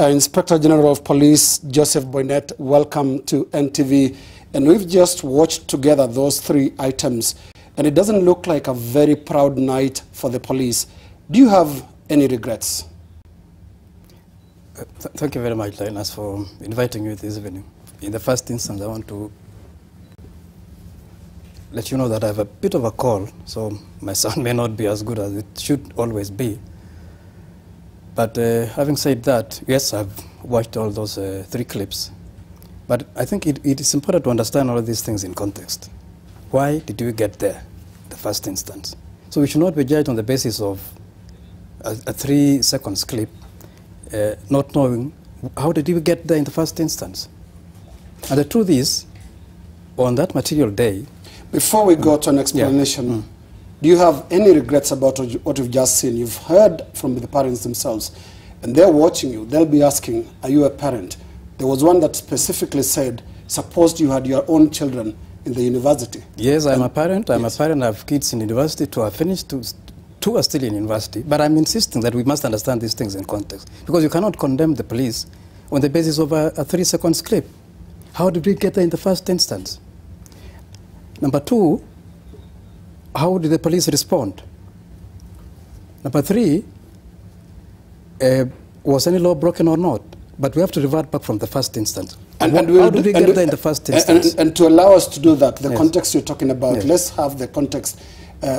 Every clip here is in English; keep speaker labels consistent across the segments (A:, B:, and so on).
A: Inspector General of Police Joseph Boinnet, welcome to NTV. And we've just watched together those three items, and it doesn't look like a very proud night for the police. Do you have any regrets?
B: Thank you very much, Linus, for inviting me this evening. In the first instance, I want to let you know that I have a bit of a cold, so my sound may not be as good as it should always be. But having said that, yes, I've watched all those three clips. But I think it is important to understand all of these things in context. Why did we get there in the first instance? So we should not be judged on the basis of a 3-second clip, not knowing how did we get there in the first instance. And the truth is, on that material day...
A: Before we go to an explanation, do you have any regrets about what you've just seen? You've heard from the parents themselves, and they're watching you. They'll be asking, are you a parent? There was one that specifically said, suppose you had your own children in the university.
B: Yes, I'm a parent. I'm a parent. I have kids in university. Two are finished, two are still in university. But I'm insisting that we must understand these things in context, because you cannot condemn the police on the basis of a 3-second clip. How did we get there in the first instance? Number two, how did the police respond? Number three, was any law broken or not? But we have to revert back from the first instance. And how did we get there in the first instance?
A: And to allow us to do that, the context you're talking about, let's have the context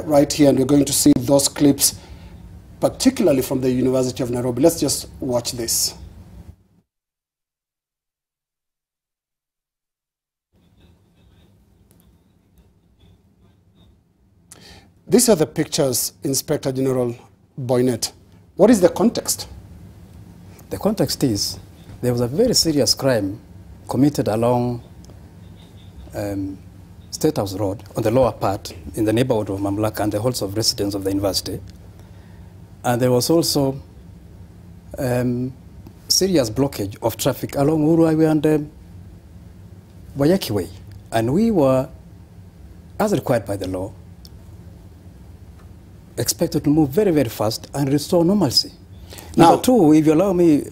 A: right here, and we're going to see those clips, particularly from the University of Nairobi. Let's just watch this. These are the pictures, Inspector General Boinnet. What is the context?
B: The context is, there was a very serious crime committed along State House Road, on the lower part, in the neighborhood of Mamlaka and the halls of residence of the university. And there was also serious blockage of traffic along Uhuru Highway and Wayaki Way. And we were, as required by the law, expected to move very, very fast and restore normalcy. Now, number two, if you allow me...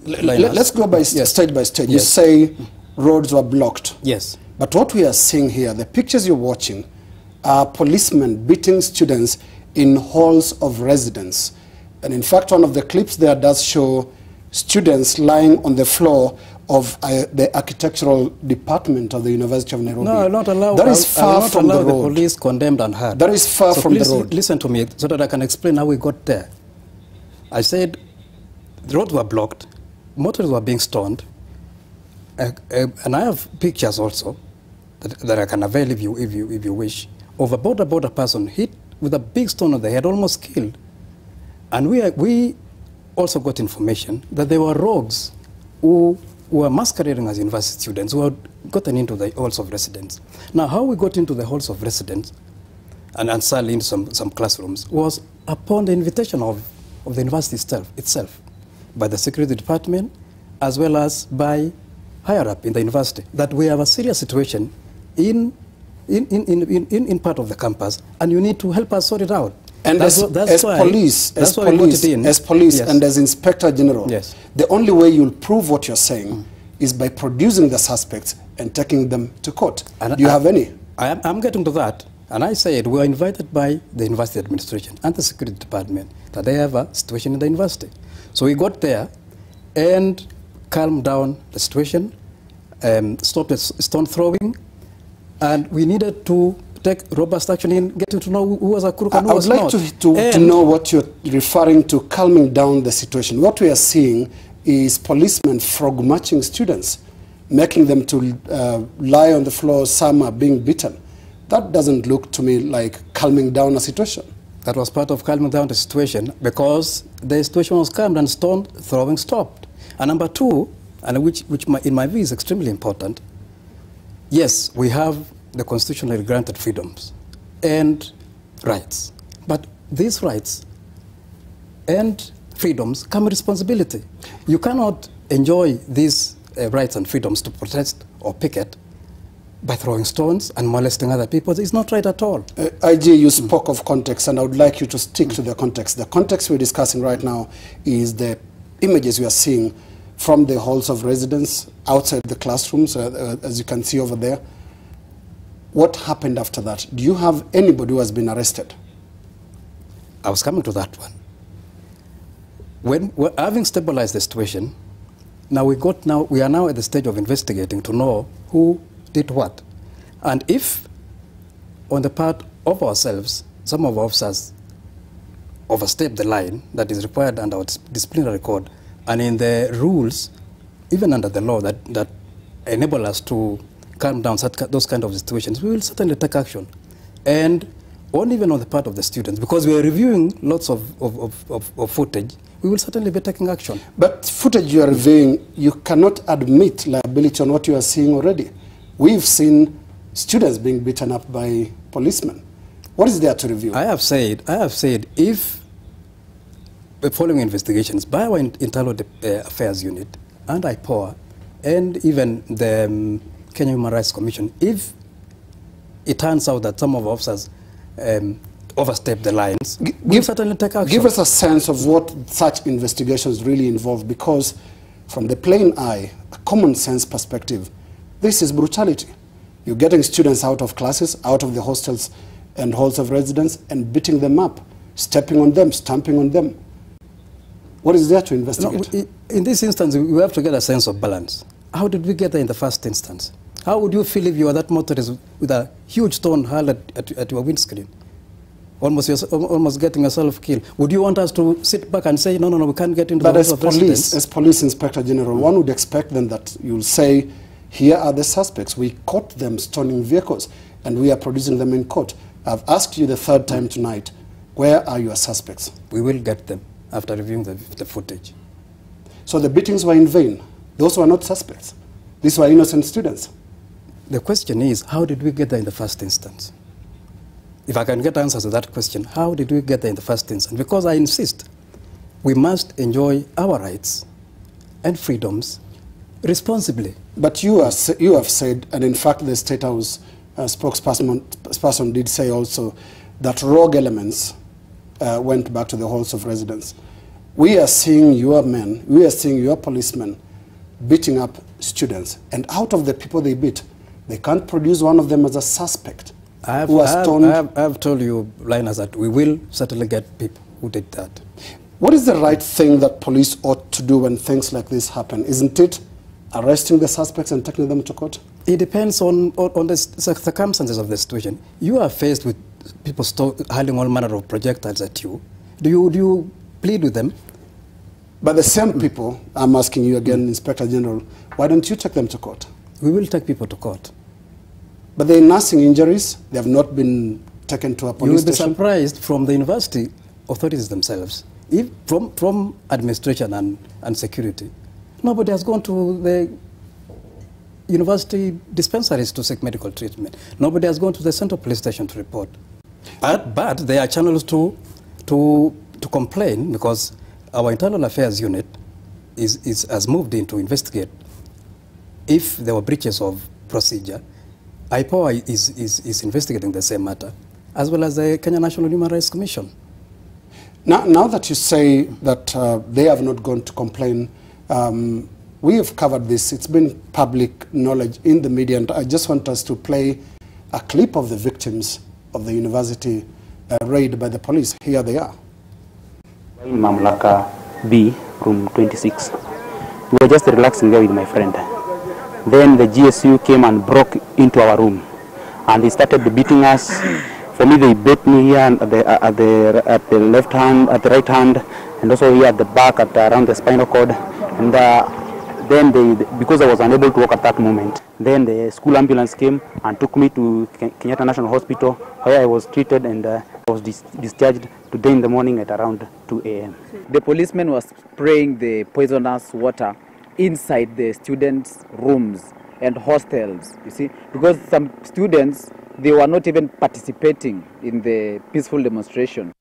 A: let's go by stage by stage. You say roads were blocked.
B: Yes.
A: But what we are seeing here, the pictures you're watching, are policemen beating students in halls of residence. And in fact, one of the clips there does show students lying on the floor of the architectural department of the University of Nairobi.
B: No, I'll not allow,
A: that is far from the road.
B: The police condemned and hurt.
A: That is far from the road.
B: Listen to me so that I can explain how we got there. I said the roads were blocked, motors were being stoned, and I have pictures also that I can avail if you wish, of a border person hit with a big stone on the head, almost killed. And we also got information that there were rogues who were masquerading as university students who had gotten into the halls of residence. Now, how we got into the halls of residence and sadly into some classrooms was upon the invitation of the university itself, by the security department, as well as by higher up in the university, that we have a serious situation in part of the campus, and you need to help us sort it out.
A: And as police, and as Inspector General, the only way you'll prove what you're saying is by producing the suspects and taking them to court. And do you have any?
B: I'm getting to that. And I said we were invited by the university administration and the security department that they have a situation in the university. So we got there and calmed down the situation, stopped the stone throwing, and we needed to take robust action in getting to know who was a crook and who was not.
A: I would like to know what you're referring to, calming down the situation. What we are seeing is policemen frog-marching students, making them to lie on the floor, some are being beaten. That doesn't look to me like calming down a situation.
B: That was part of calming down the situation, because the situation was calmed and stone throwing stopped. And number two, and which in my view is extremely important, yes, we have the constitutionally granted freedoms and rights. But these rights and freedoms come with responsibility. You cannot enjoy these rights and freedoms to protest or picket by throwing stones and molesting other people. It's not right at all.
A: IG, you spoke of context, and I would like you to stick to the context. The context we're discussing right now is the images we are seeing from the halls of residence outside the classrooms, as you can see over there. What happened after that? Do you have anybody who has been arrested?
B: I was coming to that one. Having stabilized the situation, we are now at the stage of investigating to know who did what. And if, on the part of ourselves, some of our officers overstep the line that is required under our disciplinary code, and in the rules, even under the law that enable us to calm down those kind of situations, we will certainly take action. And only even on the part of the students, because we are reviewing lots of footage, we will certainly be taking action.
A: But footage you are reviewing, you cannot admit liability on what you are seeing already. We've seen students being beaten up by policemen. What is there to review?
B: I have said, if the following investigations by our Internal Affairs Unit and IPOA and even the Kenya Human Rights Commission, if it turns out that some of our officers overstep the lines, we'll certainly take action.
A: Give us a sense of what such investigations really involve, because from the plain eye, a common sense perspective, this is brutality. You're getting students out of classes, out of the hostels and halls of residence, and beating them up, stepping on them, stamping on them. What is there to investigate?
B: No, in this instance, we have to get a sense of balance. How did we get there in the first instance? How would you feel if you were that motorist with a huge stone hurled at your windscreen? Almost getting yourself killed. Would you want us to sit back and say, no, we can't get into the halls of residence?
A: As Police Inspector General, one would expect then that you'll say, here are the suspects. We caught them stoning vehicles, and we are producing them in court. I've asked you the third time tonight, where are your suspects?
B: We will get them after reviewing the footage.
A: So the beatings were in vain. Those were not suspects. These were innocent students.
B: The question is, how did we get there in the first instance? If I can get answers to that question, how did we get there in the first instance? Because I insist, we must enjoy our rights and freedoms responsibly.
A: But you have said, and in fact the State House spokesperson did say also, that rogue elements went back to the halls of residence. We are seeing your men, we are seeing your policemen beating up students, and out of the people they beat, they can't produce one of them as a suspect.
B: I have told you, Linus, that we will certainly get people who did that.
A: What is the right thing that police ought to do when things like this happen? Isn't it arresting the suspects and taking them to court?
B: It depends on the circumstances of the situation. You are faced with people hurling all manner of projectiles at you. Do you plead with them?
A: But the same people, I'm asking you again, Inspector General, why don't you take them to court?
B: We will take people to court.
A: But they're nursing injuries. They have not been taken to a police station.
B: You will be surprised from the university authorities themselves, from administration and security. Nobody has gone to the university dispensaries to seek medical treatment. Nobody has gone to the central police station to report. But there are channels to complain, because our Internal Affairs Unit has moved in to investigate if there were breaches of procedure. IPOA is investigating the same matter, as well as the Kenya National Human Rights Commission.
A: Now that you say that they have not gone to complain, we have covered this. It's been public knowledge in the media, and I just want us to play a clip of the victims of the university raid by the police. Here they are.
C: In Mamlaka B, room 26. We were just relaxing there with my friend. Then the GSU came and broke into our room, and they started beating us. For me, they beat me here at the left hand, at the right hand, and also here at the back, around the spinal cord. And then because I was unable to walk at that moment, then the school ambulance came and took me to Kenyatta National Hospital, where I was treated, and I was discharged today in the morning at around 2 a.m.
D: The policeman was spraying the poisonous water inside the students' rooms and hostels, you see, because some students, they were not even participating in the peaceful demonstration.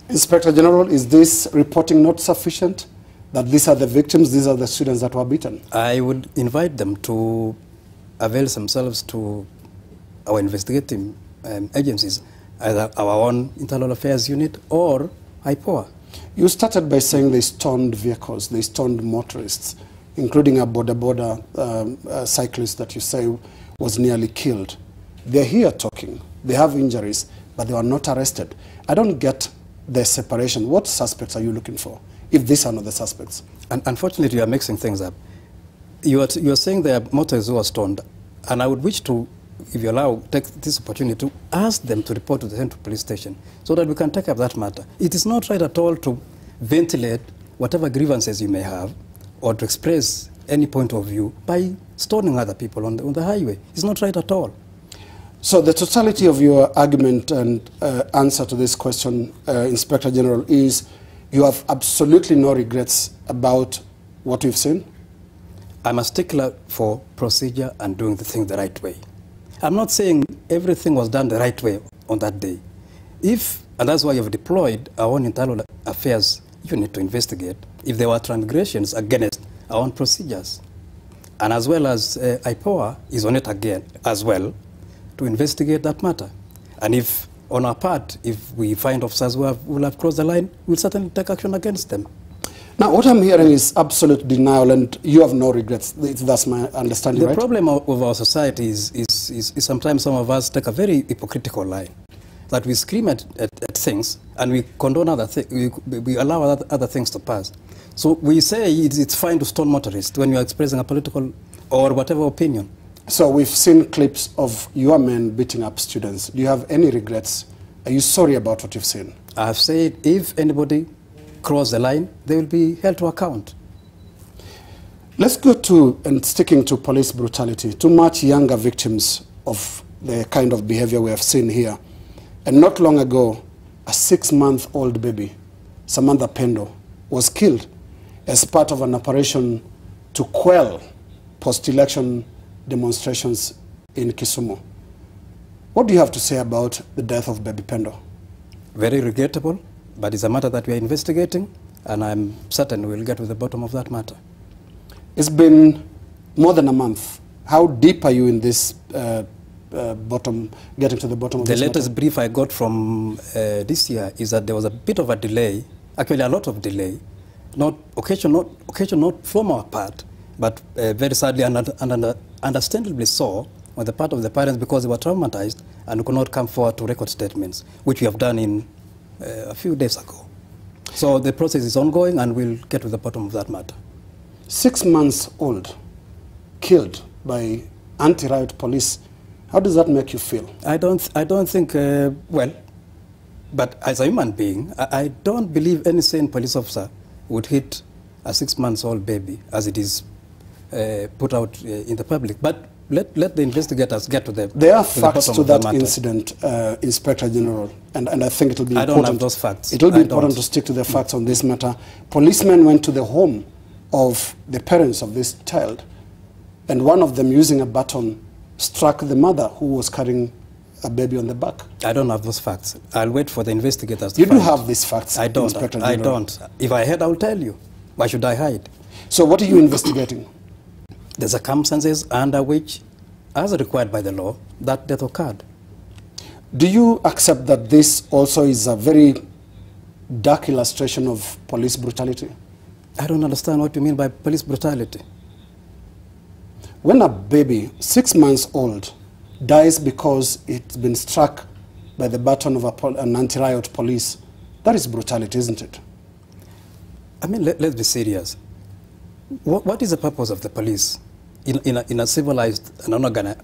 A: Inspector General, is this reporting not sufficient? That these are the victims, these are the students that were beaten?
B: I would invite them to avail themselves to our investigating agencies, either our own Internal Affairs Unit or IPOA.
A: You started by saying they stoned vehicles, they stoned motorists, including a border cyclist that you say was nearly killed. They're here talking, they have injuries, but they were not arrested. I don't get the separation. What suspects are you looking for, if these are not the suspects?
B: And unfortunately, you are mixing things up. You are saying there are motorists who are stoned, and I would wish to, if you allow, take this opportunity to ask them to report to the Central Police Station so that we can take up that matter. It is not right at all to ventilate whatever grievances you may have or to express any point of view by stoning other people on the highway. It's not right at all.
A: So the totality of your argument and answer to this question, Inspector General, is you have absolutely no regrets about what you've seen?
B: I'm a stickler for procedure and doing the thing the right way. I'm not saying everything was done the right way on that day. And that's why you've deployed our own internal affairs unit to investigate if there were transgressions against our own procedures. And as well as IPOA is on it again as well to investigate that matter. And if, on our part, if we find officers who will have crossed the line, we'll certainly take action against them.
A: Now, what I'm hearing is absolute denial, and you have no regrets. That's my understanding, right?
B: The problem of our society is sometimes some of us take a very hypocritical line, that we scream at things and we condone other things, we allow other things to pass. So we say it's fine to stone motorists when you are expressing a political or whatever opinion.
A: So we've seen clips of your men beating up students. Do you have any regrets? Are you sorry about what you've seen?
B: I have said if anybody cross the line, they will be held to account.
A: Let's go to, and sticking to police brutality, to much younger victims of the kind of behavior we have seen here. And not long ago, a 6-month-old baby, Samantha Pendo, was killed as part of an operation to quell post-election demonstrations in Kisumu. What do you have to say about the death of baby Pendo?
B: Very regrettable, but it's a matter that we are investigating, and I'm certain we'll get to the bottom of that matter.
A: It's been more than a month. How deep are you in this getting to the bottom of this matter?
B: The latest brief I got from this year is that there was a bit of a delay, actually a lot of delay, not from our part, but very sadly and understandably so on the part of the parents because they were traumatized and could not come forward to record statements, which we have done in a few days ago. So the process is ongoing and we'll get to the bottom of that matter.
A: 6 months old, killed by anti-riot police. How does that make you feel?
B: I don't think, well, but as a human being, I don't believe any sane police officer would hit a 6-month-old baby as it is put out in the public. But let the investigators get to the
A: There are facts to that incident, Inspector General, and I think it will be important.
B: I don't have those facts.
A: It will be important to stick to the facts on this matter. Policemen went to the home of the parents of this child, and one of them, using a baton, struck the mother who was carrying a baby on the back.
B: I don't have those facts. I'll wait for the investigators to
A: You do have these facts,
B: I don't.
A: Inspector General.
B: I don't. If I had, I'll tell you. Why should I hide?
A: So what are you investigating?
B: The circumstances under which, as required by the law, that death occurred.
A: Do you accept that this also is a very dark illustration of police brutality?
B: I don't understand what you mean by police brutality.
A: When a baby, 6 months old, dies because it's been struck by the baton of an anti-riot police, that is brutality, isn't it?
B: I mean, let's be serious. What is the purpose of the police in a civilized and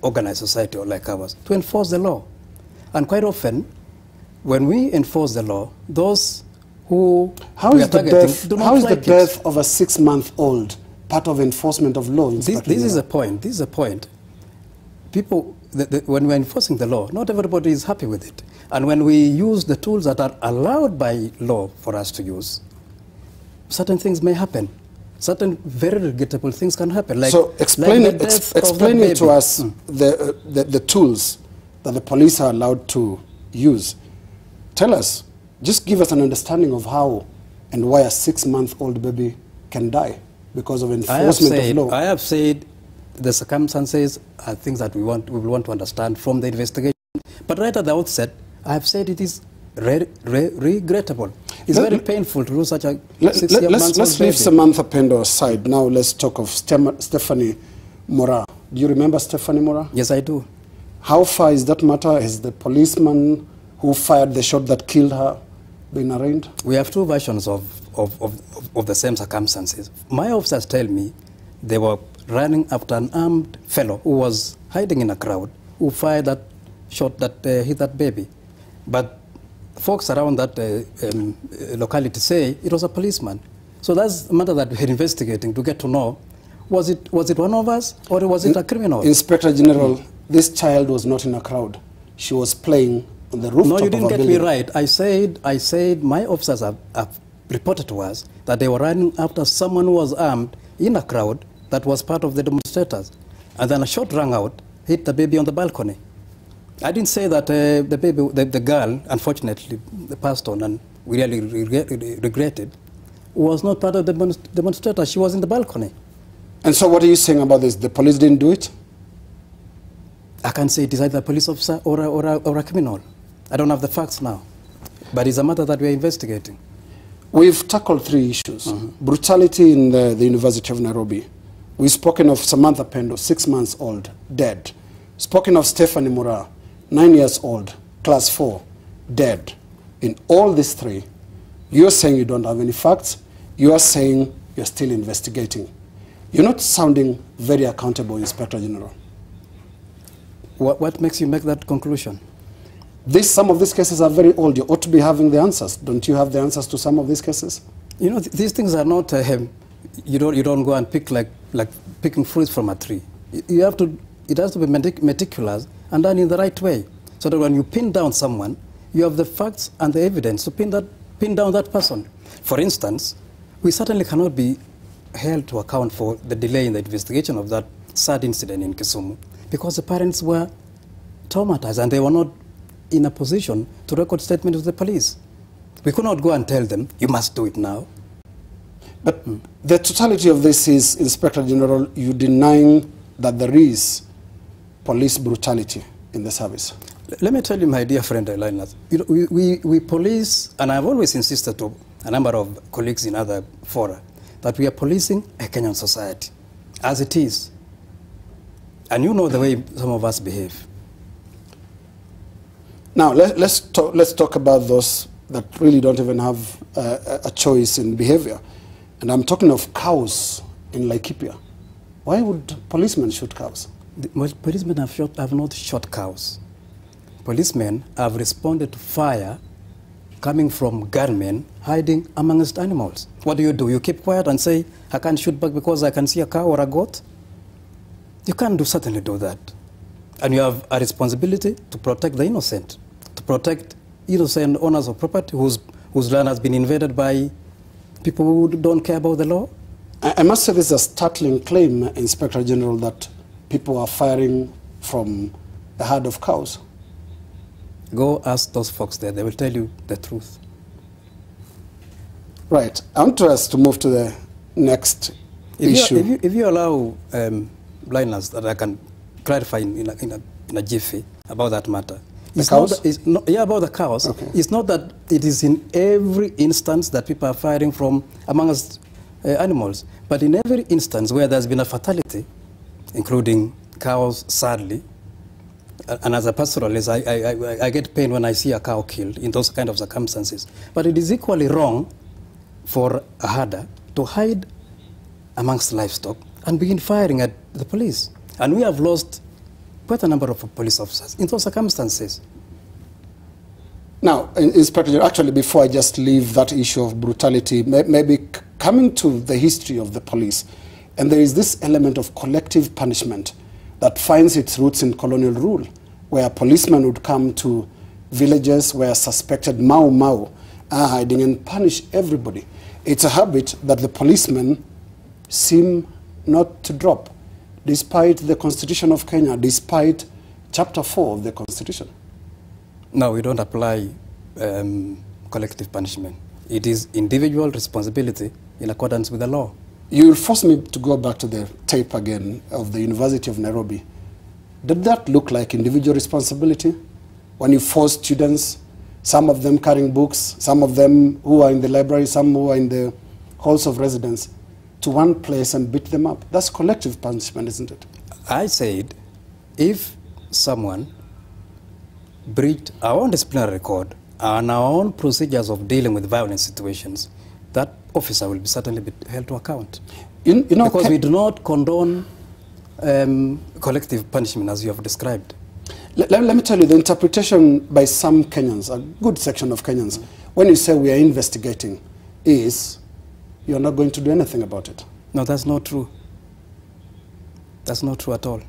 B: organized society like ours? To enforce the law. And quite often, when we enforce the law, those who
A: How is the death of a 6-month-old part of enforcement of law?
B: This is a point. This is a point. People, when we're enforcing the law, not everybody is happy with it. And when we use the tools that are allowed by law for us to use, certain things may happen. Certain very regrettable things can happen. Like,
A: so explain it to us, the tools that the police are allowed to use. Tell us, just give us an understanding of how and why a 6-month-old baby can die because of enforcement of law.
B: I have said the circumstances are things that we will want to understand from the investigation. But right at the outset, I have said it is regrettable. It's very painful to lose such a
A: let's leave Samantha Pendo aside. Now let's talk of Stephanie Mora. Do you remember Stephanie Mora?
B: Yes, I do.
A: How far is that matter? Has the policeman who fired the shot that killed her been arraigned?
B: We have two versions of the same circumstances. My officers tell me they were running after an armed fellow who was hiding in a crowd, who fired that shot that hit that baby. But folks around that locality say it was a policeman. So that's a matter that we're investigating to get to know, was it one of us or was it a criminal?
A: Inspector General, this child was not in a crowd. She was playing on the rooftop.
B: No, you didn't get me
A: building.
B: right. I said my officers have reported to us that they were running after someone who was armed in a crowd that was part of the demonstrators. And then a shot rang out, hit the baby on the balcony. I didn't say that the baby, the girl, unfortunately, passed on, and we really regretted, was not part of the demonstrators. She was in the balcony.
A: And so what are you saying about this? The police didn't do it?
B: I can't say it is either a police officer or a criminal. I don't have the facts now. But it's a matter that we're investigating.
A: We've tackled three issues. Brutality in the University of Nairobi. We've spoken of Samantha Pendo, 6 months old, dead. Spoken of Stephanie Mura, 9 years old, class 4, dead. In all these three, you're saying you don't have any facts. You are saying you're still investigating. You're not sounding very accountable, Inspector General.
B: What makes you make that conclusion?
A: Some of these cases are very old. You ought to be having the answers. Don't you have the answers to some of these cases?
B: You know, these things are not, you don't go and pick like picking fruits from a tree. You have to, it has to be meticulous and done in the right way, so that when you pin down someone, you have the facts and the evidence to pin down that person. For instance, we certainly cannot be held to account for the delay in the investigation of that sad incident in Kisumu, because the parents were traumatized and they were not in a position to record statement to the police. We could not go and tell them, you must do it now.
A: But the totality of this is, Inspector General, you denying that there is police brutality in the service.
B: Let me tell you, my dear friend, Linus, you know, we police, and I've always insisted to a number of colleagues in other fora, that we are policing a Kenyan society, as it is. And you know the way some of us behave.
A: Now, let's talk about those that really don't even have a choice in behavior. And I'm talking of cows in Laikipia. Why would policemen shoot cows?
B: Policemen have not shot cows. Policemen have responded to fire coming from gunmen hiding amongst animals. What do? You keep quiet and say, I can't shoot back because I can see a cow or a goat? You can't certainly do that. And you have a responsibility to protect the innocent, to protect innocent owners of property whose land has been invaded by people who don't care about the law.
A: I must say this is a startling claim, Inspector General, that people are firing from a herd of cows.
B: Go ask those folks there. They will tell you the truth.
A: Right. I want us to move to the next issue.
B: If you allow blindness that I can clarify in a jiffy about that matter.
A: The cows?
B: Yeah, about the cows.
A: Okay.
B: It's not that it is in every instance that people are firing from amongst animals, but in every instance where there's been a fatality, including cows, sadly, and as a pastoralist, I get pain when I see a cow killed in those kind of circumstances. But it is equally wrong for a herder to hide amongst livestock and begin firing at the police. And we have lost quite a number of police officers in those circumstances.
A: Now, Inspector, actually, before I just leave that issue of brutality, maybe coming to the history of the police, and there is this element of collective punishment that finds its roots in colonial rule, where policemen would come to villages where suspected Mau are hiding and punish everybody. It's a habit that the policemen seem not to drop, despite the Constitution of Kenya, despite Chapter 4 of the Constitution.
B: No, we don't apply collective punishment. It is individual responsibility in accordance with the law.
A: You will force me to go back to the tape again of the University of Nairobi. Did that look like individual responsibility when you forced students some of them carrying books, some of them who are in the library, some who are in the halls of residence, to one place and beat them up. That's collective punishment, isn't it?
B: I said, if someone breached our own disciplinary record and our own procedures of dealing with violent situations, that officer will certainly be held to account.
A: You know,
B: because we do not condone collective punishment as you have described.
A: Let me tell you, the interpretation by some Kenyans, a good section of Kenyans, when you say we are investigating, is you're not going to do anything about it.
B: No, that's not true. That's not true at all.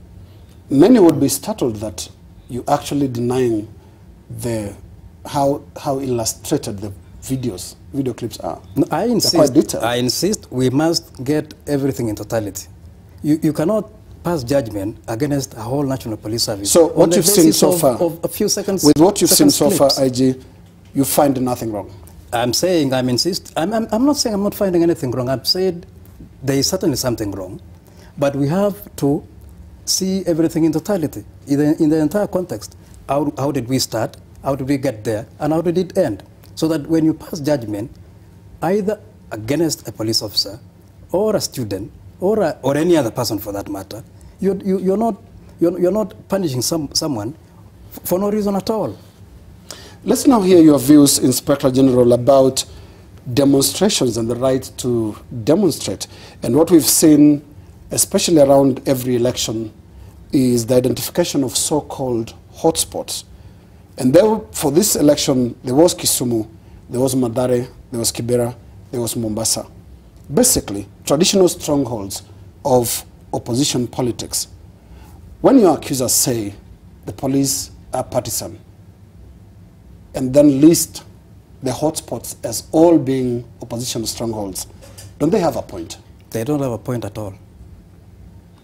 A: Many would be startled that you actually denying how illustrated the video clips are.
B: No, I insist we must get everything in totality. You cannot pass judgment against a whole National Police Service.
A: So what you've seen so far,
B: of a few seconds,
A: with what you've seen so
B: clips.
A: far, IG, you find nothing wrong.
B: I'm saying, I'm not saying I'm not finding anything wrong. I've said there is certainly something wrong, but we have to see everything in totality, in the entire context. How did we start? How did we get there? And how did it end? So that when you pass judgment, either against a police officer or a student or any other person for that matter, you're not punishing someone for no reason at all.
A: Let's now hear your views, Inspector General, about demonstrations and the right to demonstrate. And what we've seen, especially around every election, is the identification of so-called hotspots. And there, for this election, there was Kisumu, there was Mathare, there was Kibera, there was Mombasa. Basically, traditional strongholds of opposition politics. When your accusers say the police are partisan, and then list the hotspots as all being opposition strongholds, don't they have a point?
B: They don't have a point at all.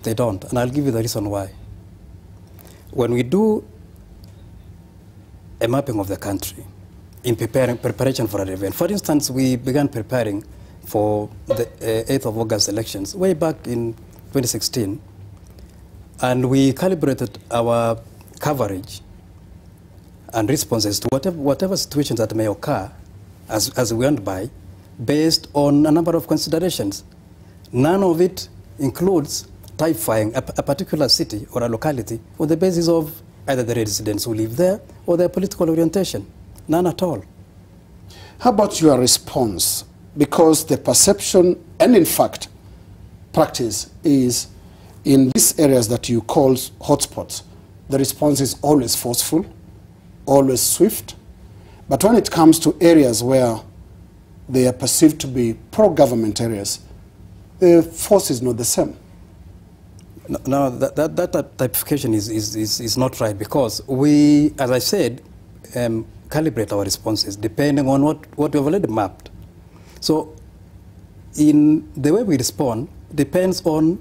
B: They don't, and I'll give you the reason why. When we do a mapping of the country in preparation for an event, for instance, we began preparing for the 8th of August elections way back in 2016, and we calibrated our coverage and responses to whatever situations that may occur as we went by, based on a number of considerations. None of it includes typifying a particular city or a locality on the basis of either the residents who live there or their political orientation. None at all.
A: How about your response? Because the perception, and in fact, practice is in these areas that you call hotspots, the response is always forceful, always swift. But when it comes to areas where they are perceived to be pro-government areas, the force is not the same.
B: No, that typification is not right, because we, as I said, calibrate our responses depending on what we've already mapped. So in the way we respond depends on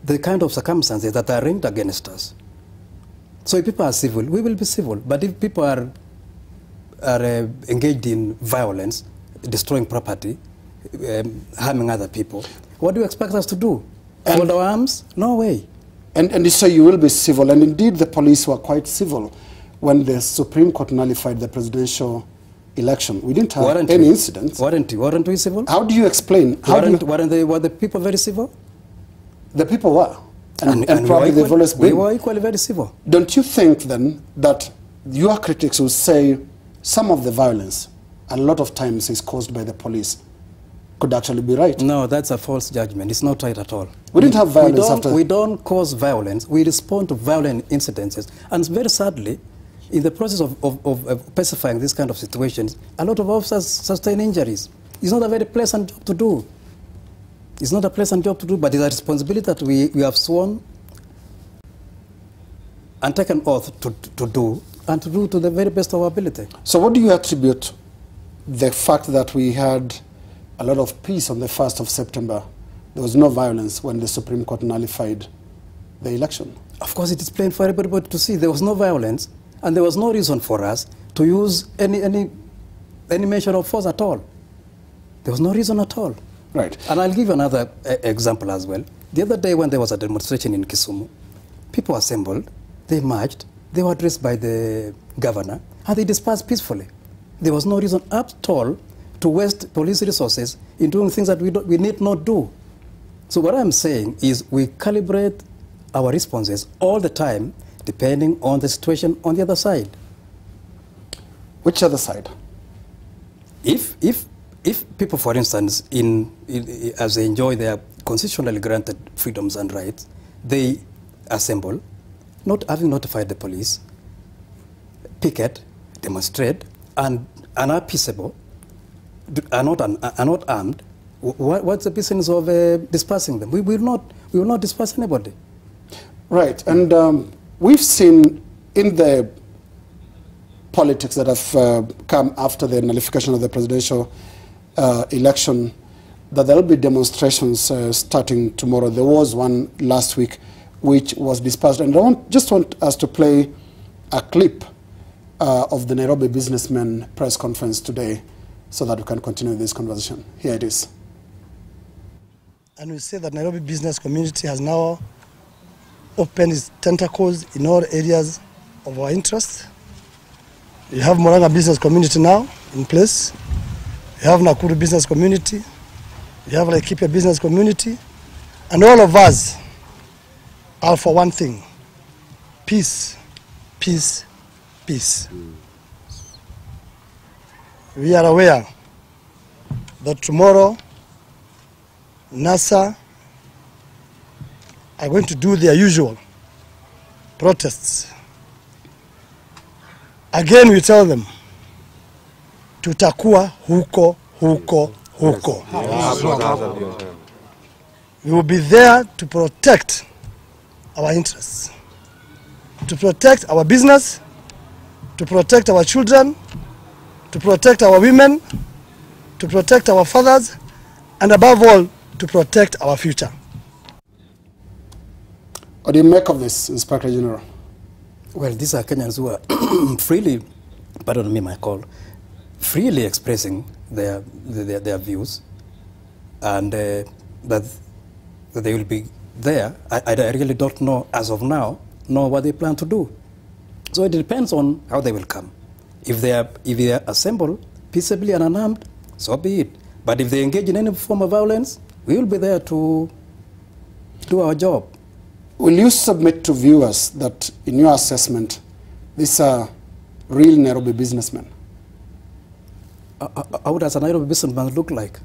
B: the kind of circumstances that are aimed against us. So if people are civil, we will be civil. But if people are engaged in violence, destroying property, harming other people, what do you expect us to do? Fold our arms? No way.
A: And you say you will be civil, and indeed the police were quite civil when the Supreme Court nullified the presidential election. We didn't have any incidents.
B: Weren't we civil?
A: How do you explain?
B: Were the people very civil?
A: The people were. And probably they've always been.
B: We were equally very civil.
A: Don't you think then that your critics will say some of the violence, a lot of times, is caused by the police, could actually be right?
B: No, that's a false judgment. It's not right at all.
A: We didn't have violence after...
B: We don't cause violence. We respond to violent incidences. And very sadly, in the process of pacifying this kind of situations, a lot of officers sustain injuries. It's not a very pleasant job to do. It's not a pleasant job to do, but it's a responsibility that we have sworn and taken oath to do, and to do to the very best of our ability.
A: So what do you attribute the fact that we had a lot of peace on the 1st of September? There was no violence when the Supreme Court nullified the election.
B: Of course, it is plain for everybody to see. There was no violence, and there was no reason for us to use any measure of force at all. There was no reason at all.
A: Right.
B: And I'll give you another example as well. The other day when there was a demonstration in Kisumu, people assembled, they marched, they were addressed by the governor, and they dispersed peacefully. There was no reason at all to waste police resources in doing things that we need not do. So what I'm saying is we calibrate our responses all the time depending on the situation on the other side.
A: Which other side?
B: If people, for instance, as they enjoy their constitutionally granted freedoms and rights, they assemble, not having notified the police, picket, demonstrate, and are peaceable, are not armed, what's the business of dispersing them? We will not disperse anybody.
A: Right, and we've seen in the politics that have come after the nullification of the presidential election that there will be demonstrations starting tomorrow. There was one last week which was dispersed. And I just want us to play a clip of the Nairobi businessmen press conference today so that we can continue this conversation. Here it is.
E: And we say that Nairobi business community has now opened its tentacles in all areas of our interest. You have Murang'a business community now in place. You have Nakuru business community. You have Laikipia business community. And all of us are for one thing: peace, peace, peace. We are aware that tomorrow NASA are going to do their usual protests. Again, we tell them, tutakuwa huko, huko, huko. We will be there to protect our interests, to protect our business, to protect our children, to protect our women, to protect our fathers, and above all, to protect our future.
A: What do you make of this, Inspector General?
B: Well, these are Kenyans who are freely, pardon me my call, freely expressing their views, and that they will be there. I really don't know as of now what they plan to do. So it depends on how they will come. If they assemble peaceably and unarmed, so be it. But if they engage in any form of violence, we will be there to do our job.
A: Will you submit to viewers that, in your assessment, these are real Nairobi businessmen?
B: How does a Nairobi businessman look like?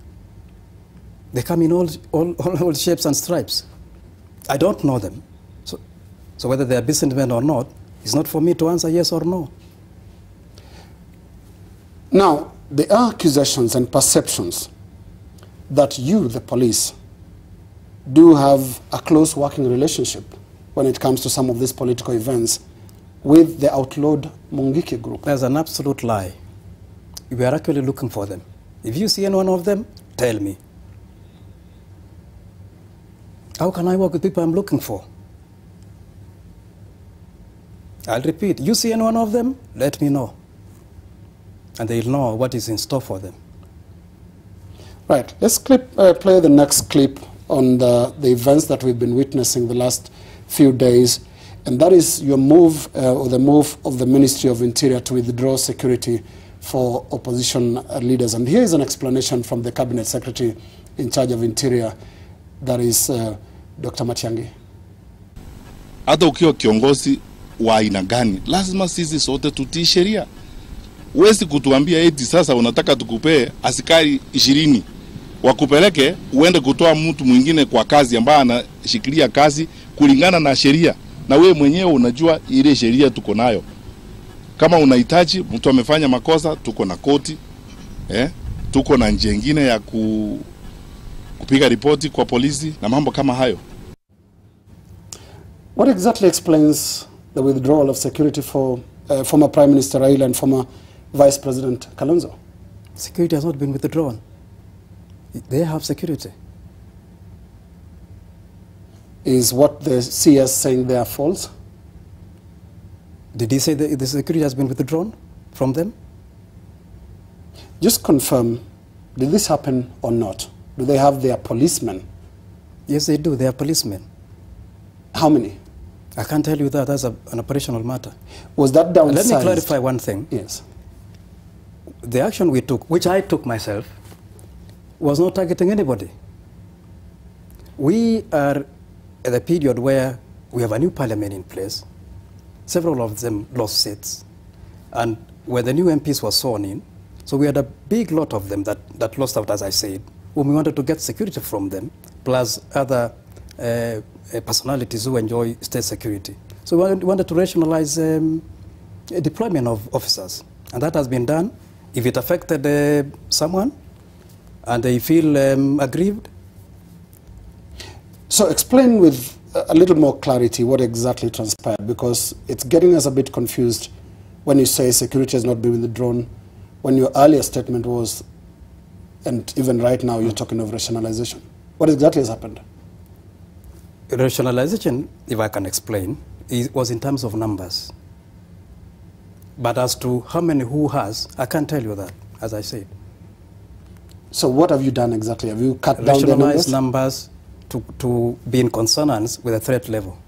B: They come in all shapes and stripes. I don't know them. So whether they are businessmen or not, it's not for me to answer yes or no.
A: Now, there are accusations and perceptions that you, the police, do have a close working relationship when it comes to some of these political events with the outlawed Mungiki group.
B: That's an absolute lie. We are actually looking for them. If you see any one of them, tell me. How can I work with people I'm looking for? I'll repeat, you see any one of them, let me know. And they'll know what is in store for them.
A: Right, let's play the next clip on the events that we've been witnessing the last few days, and that is your move, or the move of the Ministry of Interior to withdraw security for opposition leaders. And here is an explanation from the Cabinet Secretary in charge of Interior, that is Dr. Matiang'i.
F: Hata ukiwa kiongozi wa aina gani, lazima sisi sote tutii sheria. Huwezi kutuambia eti sasa unataka tukupee askari 20 wakupeleke uende kutoa mtu mwingine kwa kazi ambaye anashikilia kazi kulingana na sheria, na wewe mwenyewe unajua ile sheria tuko nayo. Kama unahitaji mtu amefanya makosa, tuko na koti, tuko na njia nyingine ya kupiga ripoti kwa polisi na mambo kama hayo.
A: What exactly explains the withdrawal of security for former Prime Minister Raila and former Vice President Kalonzo?
B: Security has not been withdrawn. They have security.
A: Is what the CS saying they are false?
B: Did he say that the security has been withdrawn from them?
A: Just confirm, did this happen or not? Do they have their policemen?
B: Yes, they do. They are policemen.
A: How many?
B: I can't tell you that. That's an operational matter.
A: Was that downsized?
B: Let me clarify one thing.
A: Yes.
B: the action we took, which I took myself, was not targeting anybody. We are at a period where we have a new parliament in place. Several of them lost seats. And when the new MPs were sworn in, so we had a big lot of them that lost out, as I said, when we wanted to get security from them, plus other personalities who enjoy state security. So we wanted to rationalize deployment of officers. And that has been done. If it affected someone and they feel aggrieved.
A: So explain with a little more clarity what exactly transpired, because it's getting us a bit confused when you say security has not been withdrawn, when your earlier statement was, and even right now you're talking of rationalization. What exactly has happened?
B: Rationalization, if I can explain, was in terms of numbers. But as to how many who has, I can't tell you that, as I said.
A: So what have you done exactly? Have you cut down the numbers?
B: Rationalized numbers to be in consonance with the threat level.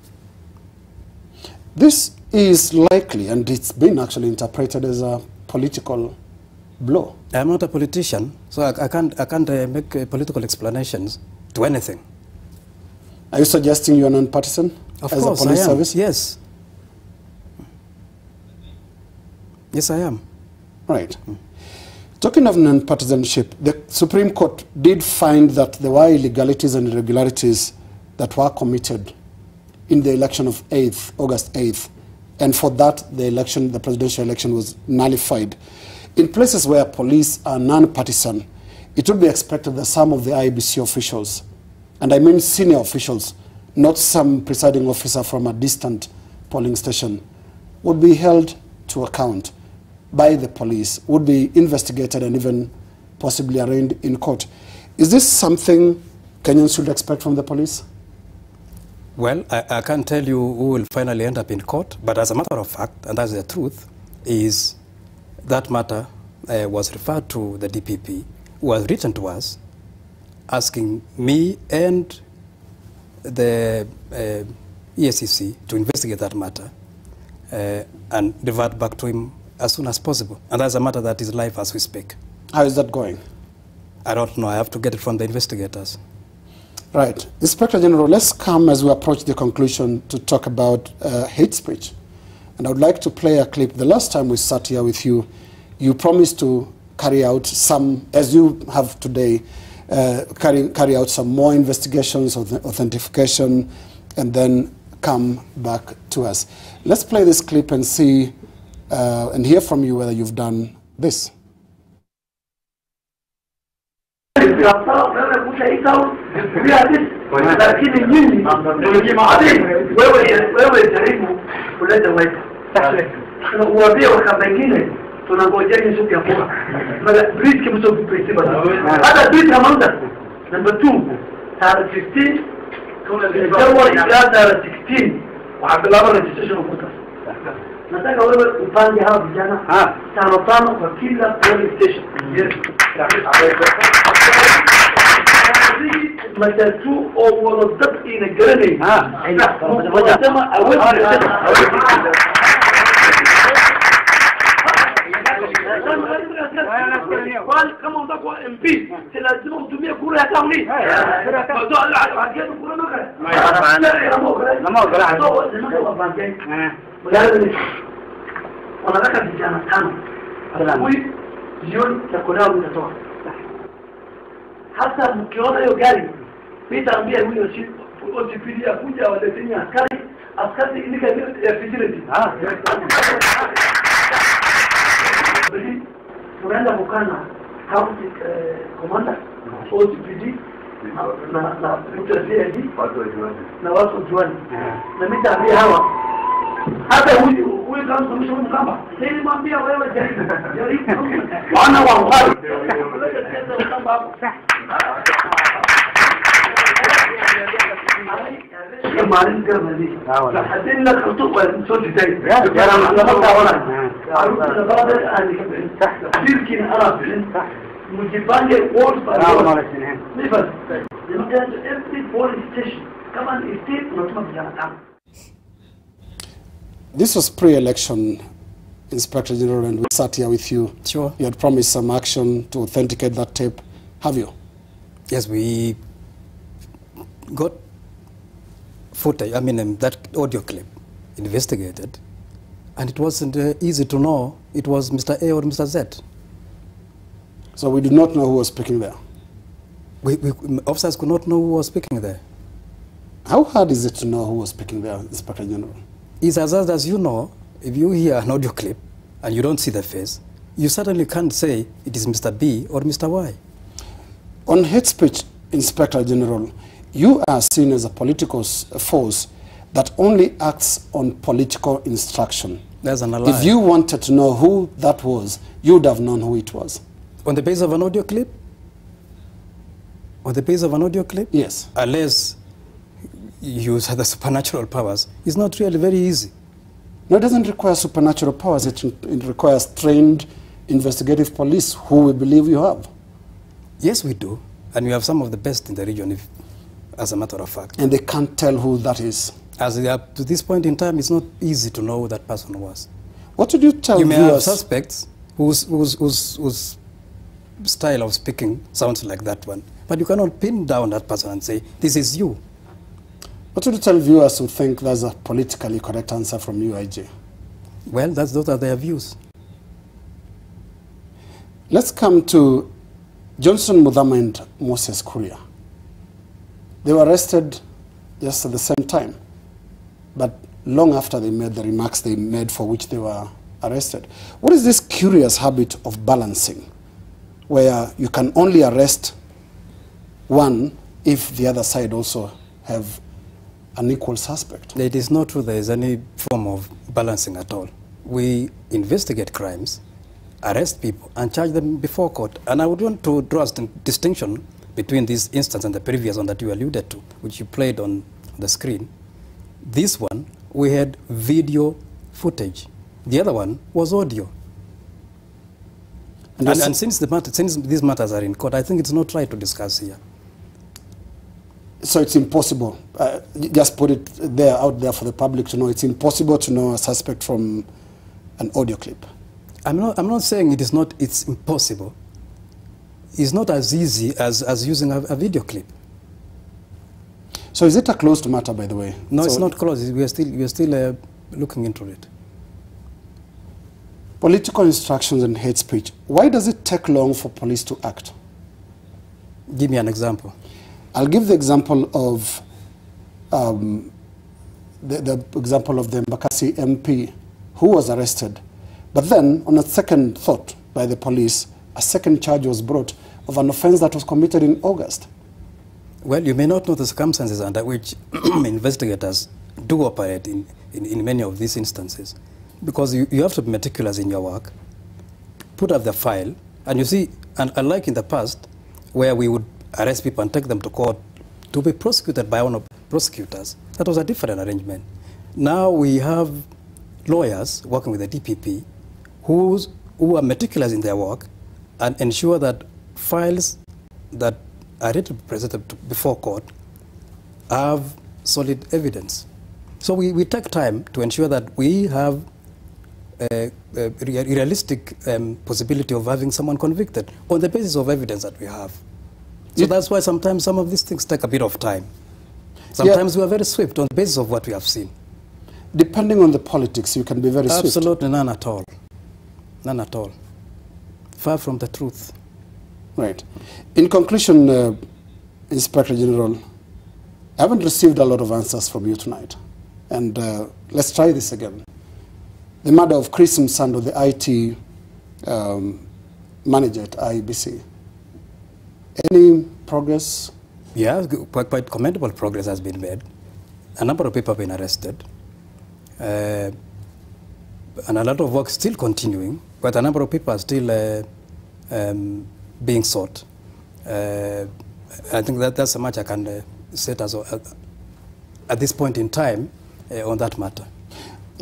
A: This is likely, and it's been actually interpreted as a political blow.
B: I'm not a politician, so I can't make political explanations to anything.
A: Are you suggesting you're non-partisan
B: Of
A: as
B: course,
A: a police
B: I am.
A: service?
B: Yes. Yes, I am.
A: Right. Talking of non-partisanship, the Supreme Court did find that there were illegalities and irregularities that were committed in the election of August 8th. And for that, the presidential election was nullified. In places where police are non-partisan, it would be expected that some of the IEBC officials, and I mean senior officials, not some presiding officer from a distant polling station, would be held to account by the police, would be investigated and even possibly arraigned in court. Is this something Kenyans should expect from the police?
B: Well, I can't tell you who will finally end up in court, but as a matter of fact, and that's the truth, is that matter was referred to the DPP, who was written to us, asking me and the ESCC to investigate that matter and revert back to him as soon as possible. And that's a matter that is live as we speak.
A: How is that going?
B: I don't know. I have to get it from the investigators.
A: Right. Inspector General, let's come as we approach the conclusion to talk about hate speech. And I would like to play a clip. The last time we sat here with you, you promised to carry out some, as you have today, carry out some more investigations, authentication, and then come back to us. Let's play this clip and see and hear from you whether you've done this.
G: nataka wewe upange hawa vijana 5 kwa kila polling station. matatu au wadadab ina garani wanasema awezi kama unataka MP si lazima utumie kura ya kaunti wanataka vijana 5 asubuhi jioni chakula mtatoa hata mkiona hiyo gari nitaambia huyo OCPD akuja waleteni askari ni kama facility tunaenda kukana county commander OCPD na mtazidi na watu juani na nitaambia hawa hata huyu kama solution kama sasa mwambia wewe jaribu wana wa mbali kemarin kerja hadin nak untuk solusi tadi dalam lama tahun harus ada Birkin Arab mujibanje wall nifas jadi every police station come on state unatuma vijana.
A: This was pre-election Inspector General, and we sat here with you.
B: Sure.
A: You had promised some action to authenticate that tape. Have you?
B: Yes, we got footage, that audio clip investigated, and it wasn't easy to know it was Mr. A or Mr. Z.
A: So we do not know who was speaking there?
B: Officers could not know who was speaking there.
A: How hard is it to know who was speaking there, Inspector General?
B: It's as hard as you know, if you hear an audio clip and you don't see the face, you certainly can't say it is Mr. B or Mr. Y.
A: On hate speech, Inspector General, you are seen as a political force that only acts on political instruction.
B: That's an lie.
A: If you wanted to know who that was, you would have known who it was.
B: On the basis of an audio clip? On the basis of an audio clip?
A: Yes.
B: Unless you use the supernatural powers, it's not really very easy.
A: No, it doesn't require supernatural powers. It requires trained investigative police who we believe you have.
B: Yes, we do. And we have some of the best in the region, as a matter of fact.
A: And they can't tell who that is.
B: As up to this point in time, it's not easy to know who that person was.
A: What would you tell
B: You may have
A: viewers?
B: suspects whose style of speaking sounds like that one, but you cannot pin down that person and say, this is you.
A: What would you tell viewers who think there's a politically correct answer from UIJ?
B: Well, those are their views.
A: Let's come to Johnson Muthama and Moses Kuria. They were arrested just at the same time, but long after they made the remarks they made for which they were arrested. What is this curious habit of balancing, where you can only arrest one if the other side also have an equal suspect?
B: It is not true there is any form of balancing at all. We investigate crimes, arrest people, and charge them before court. And I would want to draw a distinction between this instance and the previous one that you alluded to, which you played on the screen. This one, we had video footage. The other one was audio. And since these matters are in court, I think it's not right to discuss here.
A: So it's impossible, just put it there, out there for the public to know, it's impossible to know a suspect from an audio clip.
B: I'm not saying it's impossible. It's not as easy as using a video clip.
A: So is it a closed matter, by the way?
B: No,
A: so
B: it's not closed. We are still looking into it.
A: Political instructions and hate speech. Why does it take long for police to act?
B: Give me an example.
A: I'll give the example of the example of the Mbakasi MP who was arrested. But then, on a second thought by the police, a second charge was brought of an offense that was committed in August.
B: Well, you may not know the circumstances under which investigators do operate in many of these instances, because you have to be meticulous in your work, put up the file, and you see, and unlike in the past, where we would arrest people and take them to court to be prosecuted by one of the prosecutors, that was a different arrangement. Now we have lawyers working with the DPP who are meticulous in their work and ensure that files that are ready to be presented before court have solid evidence. So we take time to ensure that we have a realistic possibility of having someone convicted on the basis of evidence that we have. So that's why sometimes some of these things take a bit of time. Sometimes we are very swift on the basis of what we have seen.
A: Depending on the politics, you can be very swift.
B: Absolutely none at all. None at all. Far from the truth.
A: Right. In conclusion, Inspector General, I haven't received a lot of answers from you tonight. And let's try this again. The murder of Chris Msando, the IT manager at IEBC. Any progress?
B: Yeah, quite commendable progress has been made. A number of people have been arrested. And a lot of work still continuing, but a number of people are still being sought. I think that's how much I can say at this point in time on that matter.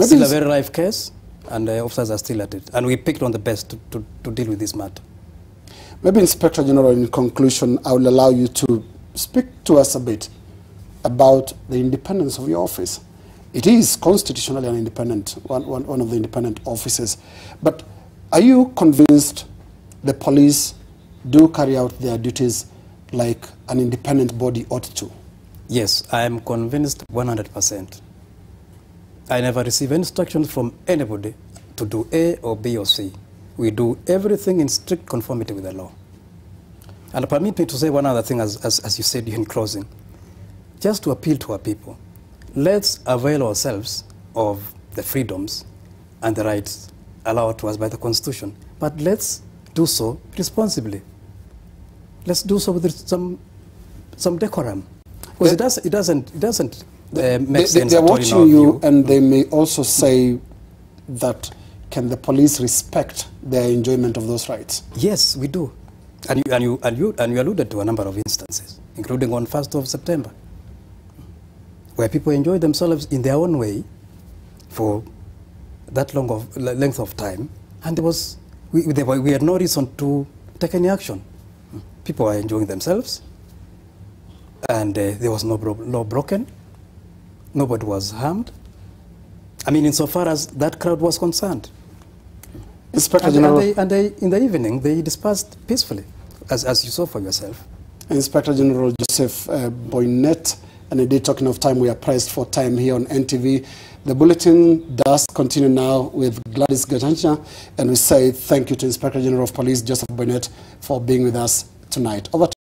B: Still a very live case, and officers are still at it. And we picked on the best to deal with this matter.
A: Maybe, Inspector General, in conclusion, I will allow you to speak to us a bit about the independence of your office. it is constitutionally an independent, one of the independent offices. But are you convinced the police do carry out their duties like an independent body ought to?
B: Yes, I am convinced 100%. I never receive instructions from anybody to do A or B or C. We do everything in strict conformity with the law. And permit me to say one other thing, as you said in closing, just to appeal to our people. Let's avail ourselves of the freedoms and the rights allowed to us by the Constitution, but let's do so responsibly. Let's do so with some decorum, because it doesn't make sense.
A: They're watching you, and they may also say that can the police respect their enjoyment of those rights?
B: Yes, we do, and you alluded to a number of instances, including on 1st of September, where people enjoy themselves in their own way for that length of time, and we had no reason to take any action. People are enjoying themselves, and there was no law broken. Nobody was harmed. I mean, insofar as that crowd was concerned.
A: Inspector General,
B: in the evening, they dispersed peacefully, as you saw for yourself.
A: Inspector General Joseph Boinnet, and indeed, talking of time, we are pressed for time here on NTV. The bulletin does continue now with Gladys Gatancha, and we say thank you to Inspector General of Police Joseph Boinnet for being with us tonight. Over to